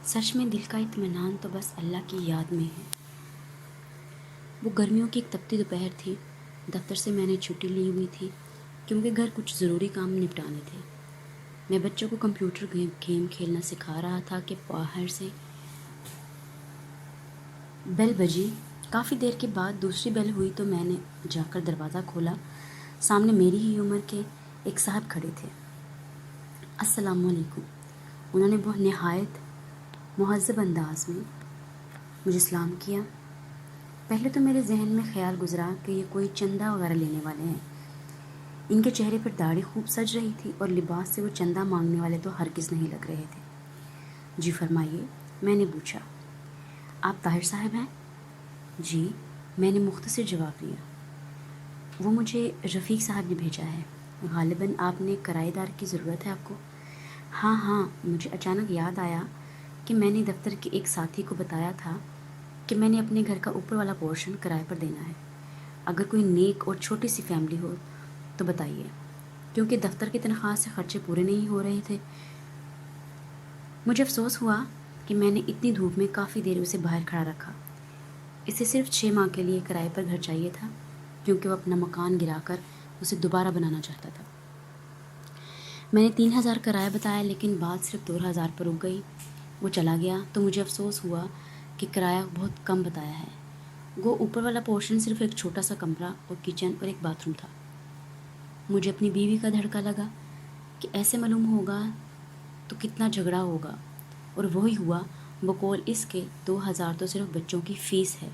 سچ میں دل کا اطمینان تو بس اللہ کی یاد میں ہے۔ وہ گرمیوں کی ایک تپتی دوپہر تھی۔ دفتر سے میں نے چھٹی لی ہوئی تھی کیونکہ گھر کچھ ضروری کام نپٹانے تھے۔ میں بچوں کو کمپیوٹر گیم کھیلنا سکھا رہا تھا کہ باہر سے بیل بجی۔ کافی دیر کے بعد دوسری بیل ہوئی تو میں نے جا کر دروازہ کھولا۔ سامنے میری ہی عمر کے ایک صاحب کھڑے تھے۔ السلام علیکم۔ انہوں نے بہت نہایت مہذب انداز میں مجھے سلام کیا۔ پہلے تو میرے ذہن میں خیال گزرا کہ یہ کوئی چندہ وغیرہ لینے والے ہیں۔ ان کے چہرے پر داڑھی خوب سج رہی تھی اور لباس سے وہ چندہ مانگنے والے تو ہرگز نہیں لگ رہے تھے۔ جی فرمائیے، میں نے پوچھا۔ آپ طاہر صاحب ہیں؟ جی، میں نے مختصر جواب دیا۔ وہ مجھے رفیق صاحب نے بھیجا ہے۔ غالباً آپ نے کرایہ دار کی ضرورت ہے آپ کو؟ ہاں، مجھے اچانک یاد آیا کہ میں نے دفتر کے ایک ساتھی کو بتایا تھا کہ میں نے اپنے گھر کا اوپر والا پورشن کرائے پر دینا ہے۔ اگر کوئی نیک اور چھوٹی سی فیملی ہو تو بتائیے، کیونکہ دفتر کی تنخواہ سے خرچے پورے نہیں ہو رہے تھے۔ مجھے افسوس ہوا کہ میں نے اتنی دھوپ میں کافی دیر اسے باہر کھڑا رکھا۔ اسے صرف 6 ماہ کے لیے کرائے پر گھر چاہیے تھا، کیونکہ وہ اپنا مکان گرا کر اسے دوبارہ بنانا چاہتا تھا۔ میں نے 3000 کرایہ بتایا، لیکن بات صرف 2000 پر رک گئی۔ وہ چلا گیا تو مجھے افسوس ہوا کہ کرایہ بہت کم بتایا ہے۔ وہ اوپر والا پورشن صرف ایک چھوٹا سا کمرہ اور کچن اور ایک باتھ روم تھا۔ مجھے اپنی بیوی کا دھڑکا لگا کہ ایسے معلوم ہوگا تو کتنا جھگڑا ہوگا، اور وہی ہوا بقول اس کے 2000 تو صرف بچوں کی فیس ہے۔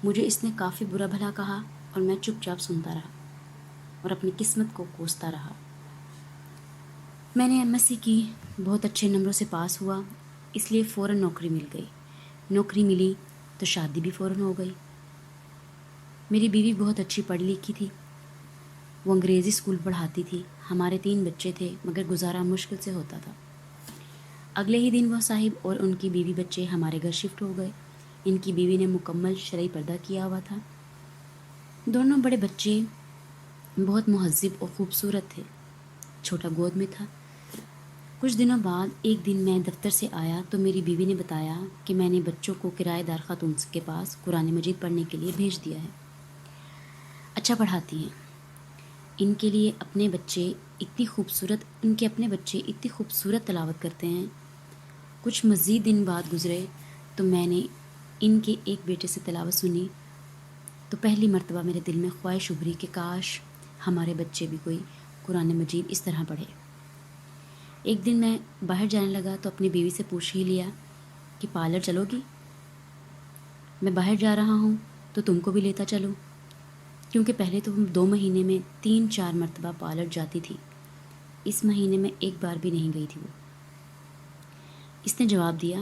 مجھے اس نے کافی برا بھلا کہا اور میں چپ چاپ سنتا رہا اور اپنی قسمت کو کوستا رہا۔ میں نے MSc کی، بہت اچھے نمبروں سے پاس ہوا، اس لیے فوراً نوکری مل گئی۔ نوکری ملی تو شادی بھی فوراً ہو گئی۔ میری بیوی بہت اچھی پڑھی لکھی تھی۔ وہ انگریزی اسکول پڑھاتی تھی۔ ہمارے 3 بچے تھے، مگر گزارا مشکل سے ہوتا تھا۔ اگلے ہی دن وہ صاحب اور ان کی بیوی بچے ہمارے گھر شفٹ ہو گئے۔ ان کی بیوی نے مکمل شرعی پردہ کیا ہوا تھا۔ دونوں بڑے بچے بہت مہذب اور خوبصورت تھے۔ چھوٹا گود میں تھا۔ کچھ دنوں بعد ایک دن میں دفتر سے آیا تو میری بیوی نے بتایا کہ میں نے بچوں کو کرایہ دار خاتون کے پاس قرآن مجید پڑھنے کے لیے بھیج دیا ہے۔ اچھا پڑھاتی ہیں۔ ان کے اپنے بچے اتنی خوبصورت تلاوت کرتے ہیں۔ کچھ مزید دن بعد گزرے تو میں نے ان کے ایک بیٹے سے تلاوت سنی تو پہلی مرتبہ میرے دل میں خواہش ابھری کہ کاش ہمارے بچے بھی کوئی قرآن مجید اس طرح پڑھے۔ ایک دن میں باہر جانے لگا تو اپنی بیوی سے پوچھ ہی لیا کہ پارلر چلو گی؟ میں باہر جا رہا ہوں تو تم کو بھی لیتا چلوں، کیونکہ پہلے تو 2 مہینے میں 3-4 مرتبہ پارلر جاتی تھی۔ اس مہینے میں ایک بار بھی نہیں گئی تھی وہ۔ اس نے جواب دیا،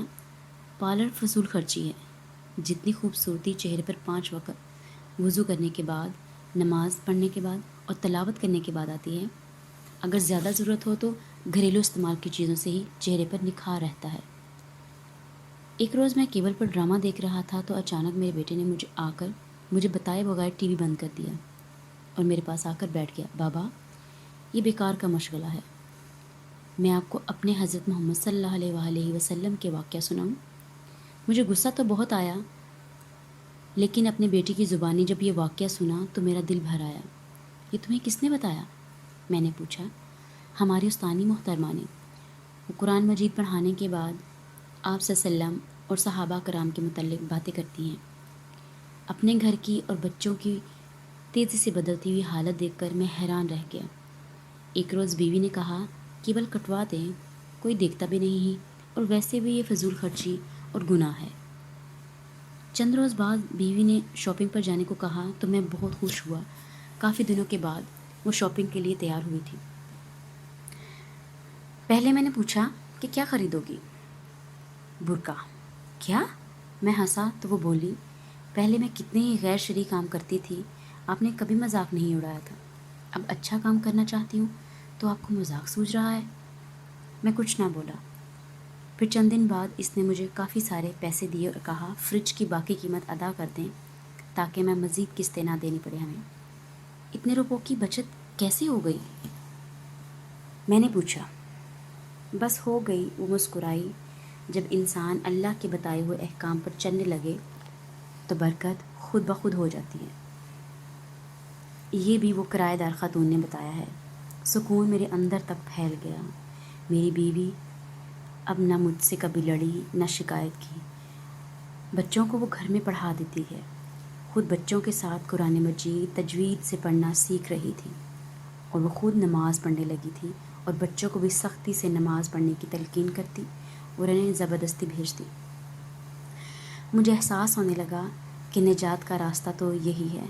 پارلر فضول خرچی ہے۔ جتنی خوبصورتی چہرے پر 5 وقت وضو کرنے کے بعد، نماز پڑھنے کے بعد اور تلاوت کرنے کے بعد آتی ہے، اگر زیادہ ضرورت ہو تو گھریلو استعمال کی چیزوں سے ہی چہرے پر نکھار رہتا ہے۔ ایک روز میں کیبل پر ڈرامہ دیکھ رہا تھا تو اچانک میرے بیٹے نے مجھے بتائے بغیر ٹی وی بند کر دیا اور میرے پاس آ کر بیٹھ گیا۔ بابا، یہ بیکار کا مشغلہ ہے، میں آپ کو اپنے حضرت محمد صلی اللہ علیہ وآلہ وسلم کے واقعہ سناؤں؟ مجھے غصہ تو بہت آیا، لیکن اپنے بیٹی کی زبانی جب یہ واقعہ سنا تو میرا دل بھر آیا۔ یہ تمہیں کس نے بتایا؟ میں نے پوچھا۔ ہماری استانی محترمہ نے۔ وہ قرآن مجید پڑھانے کے بعد آپ صلی اللہ علیہ وسلم اور صحابہ کرام کے متعلق باتیں کرتی ہیں۔ اپنے گھر کی اور بچوں کی تیزی سے بدلتی ہوئی حالت دیکھ کر میں حیران رہ گیا۔ ایک روز بیوی نے کہا، کیبل کٹوا دیں، کوئی دیکھتا بھی نہیں اور ویسے بھی یہ فضول خرچی اور گناہ ہے۔ چند روز بعد بیوی نے شاپنگ پر جانے کو کہا تو میں بہت خوش ہوا۔ کافی دنوں کے بعد وہ شاپنگ کے لیے تیار ہوئی تھی۔ پہلے میں نے پوچھا کہ کیا خریدو گی؟ برقع۔ کیا؟ میں ہنسا تو وہ بولی، پہلے میں کتنے ہی غیر شرعی کام کرتی تھی، آپ نے کبھی مذاق نہیں اڑایا تھا، اب اچھا کام کرنا چاہتی ہوں تو آپ کو مذاق سوچ رہا ہے۔ میں کچھ نہ بولا۔ پھر چند دن بعد اس نے مجھے کافی سارے پیسے دیے اور کہا فریج کی باقی قیمت ادا کر دیں تاکہ میں مزید قسطیں نہ دینی پڑے ہمیں۔ اتنے روپوں کی بچت کیسے ہو گئی؟ میں نے پوچھا۔ بس ہو گئی، وہ مسکرائی۔ جب انسان اللہ کے بتائے ہوئے احکام پر چلنے لگے تو برکت خود بخود ہو جاتی ہے۔ یہ بھی وہ کرایہ دار خاتون نے بتایا ہے۔ سکون میرے اندر تک پھیل گیا۔ میری بیوی اب نہ مجھ سے کبھی لڑی نہ شکایت کی۔ بچوں کو وہ گھر میں پڑھا دیتی ہے، خود بچوں کے ساتھ قرآن مجید تجوید سے پڑھنا سیکھ رہی تھی، اور وہ خود نماز پڑھنے لگی تھی اور بچوں کو بھی سختی سے نماز پڑھنے کی تلقین کرتی اور انہیں زبردستی بھیجتی۔ مجھے احساس ہونے لگا کہ نجات کا راستہ تو یہی ہے۔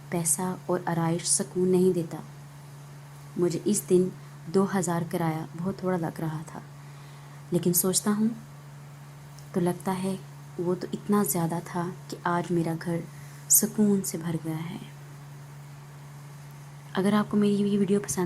پیسہ اور آرائش سکون نہیں دیتا۔ مجھے اس دن 2000 کرایہ بہت تھوڑا لگ رہا تھا، لیکن سوچتا ہوں تو لگتا ہے وہ تو اتنا زیادہ تھا کہ آج میرا گھر سکون سے بھر گیا ہے۔ اگر آپ کو میری یہ ویڈیو پسند